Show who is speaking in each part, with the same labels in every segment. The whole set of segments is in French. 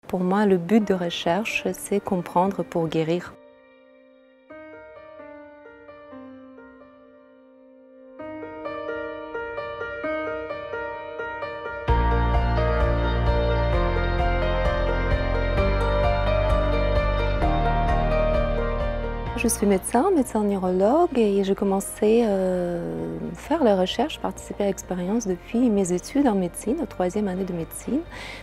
Speaker 1: Pour moi, le but de recherche, c'est comprendre pour guérir. Je suis médecin neurologue et j'ai commencé à faire la recherche, participer à l'expérience depuis mes études en médecine, la 3e année de médecine.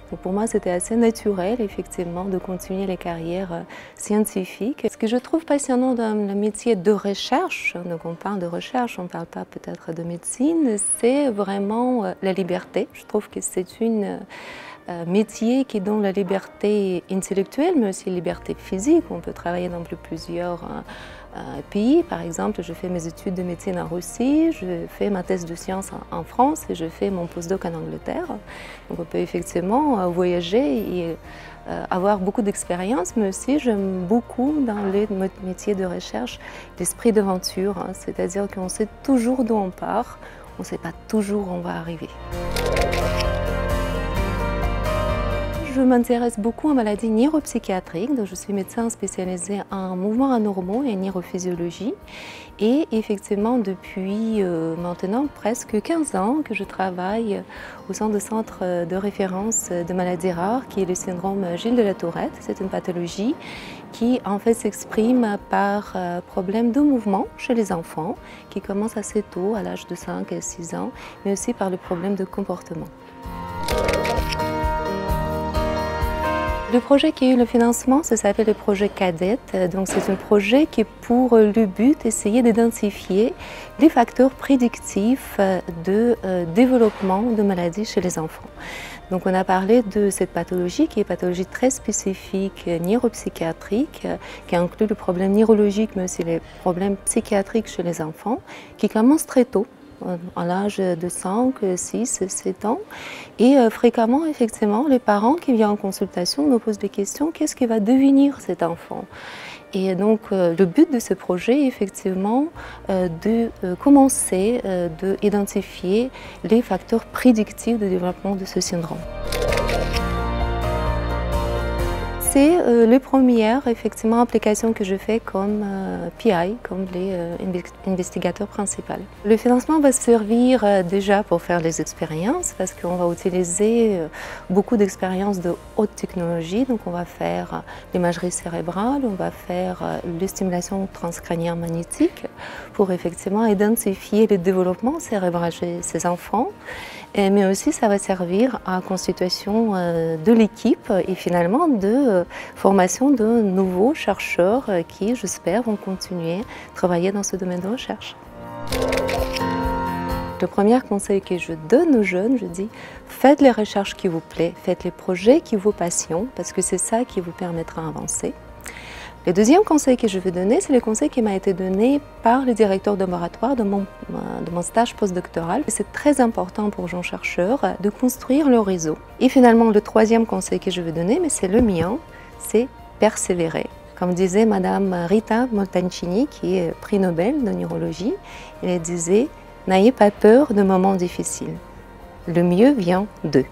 Speaker 1: Donc pour moi, c'était assez naturel, effectivement, de continuer les carrières scientifiques. Ce que je trouve passionnant dans le métier de recherche, donc on parle de recherche, on ne parle pas peut-être de médecine, c'est vraiment la liberté. Je trouve que c'est une métier qui donne la liberté intellectuelle, mais aussi la liberté physique. On peut travailler dans plusieurs pays. Par exemple, je fais mes études de médecine en Russie, je fais ma thèse de sciences en France et je fais mon postdoc en Angleterre. Donc on peut effectivement voyager et avoir beaucoup d'expérience, mais aussi j'aime beaucoup dans les métiers de recherche l'esprit d'aventure, c'est-à-dire qu'on sait toujours d'où on part, on ne sait pas toujours où on va arriver. Je m'intéresse beaucoup aux maladies neuropsychiatriques, donc je suis médecin spécialisé en mouvements anormaux et neurophysiologie. Et effectivement, depuis maintenant presque 15 ans que je travaille au sein du centre de référence de maladies rares, qui est le syndrome Gilles de la Tourette. C'est une pathologie qui en fait s'exprime par problème de mouvement chez les enfants, qui commence assez tôt, à l'âge de 5 et 6 ans, mais aussi par le problème de comportement. Le projet qui a eu le financement, ça s'appelle le projet CADET. Donc c'est un projet qui a pour le but d'essayer d'identifier les facteurs prédictifs de développement de maladies chez les enfants. Donc on a parlé de cette pathologie qui est une pathologie très spécifique neuropsychiatrique, qui inclut le problème neurologique mais aussi les problèmes psychiatriques chez les enfants, qui commencent très tôt, à l'âge de 5, 6, 7 ans. Et fréquemment, effectivement, les parents qui viennent en consultation nous posent des questions, qu'est-ce qui va devenir cet enfant? Et donc, le but de ce projet est effectivement de commencer d'identifier les facteurs prédictifs de développement de ce syndrome. C'est les premières effectivement, applications que je fais comme PI, comme les investigateurs principaux. Le financement va servir déjà pour faire les expériences parce qu'on va utiliser beaucoup d'expériences de haute technologie. Donc on va faire l'imagerie cérébrale, on va faire les stimulations transcrâniennes magnétiques pour effectivement identifier le développement cérébral chez ces enfants. Mais aussi ça va servir à la constitution de l'équipe et finalement de formation de nouveaux chercheurs qui, j'espère, vont continuer à travailler dans ce domaine de recherche. Le premier conseil que je donne aux jeunes, je dis, faites les recherches qui vous plaisent, faites les projets qui vous passionnent parce que c'est ça qui vous permettra d'avancer. Le deuxième conseil que je veux donner, c'est le conseil qui m'a été donné par le directeur de laboratoire de mon stage postdoctoral. C'est très important pour les chercheurs de construire le réseau. Et finalement, le troisième conseil que je veux donner, mais c'est le mien, c'est persévérer. Comme disait Madame Rita Montalcini, qui est prix Nobel de neurologie, elle disait « N'ayez pas peur de moments difficiles. Le mieux vient d'eux ».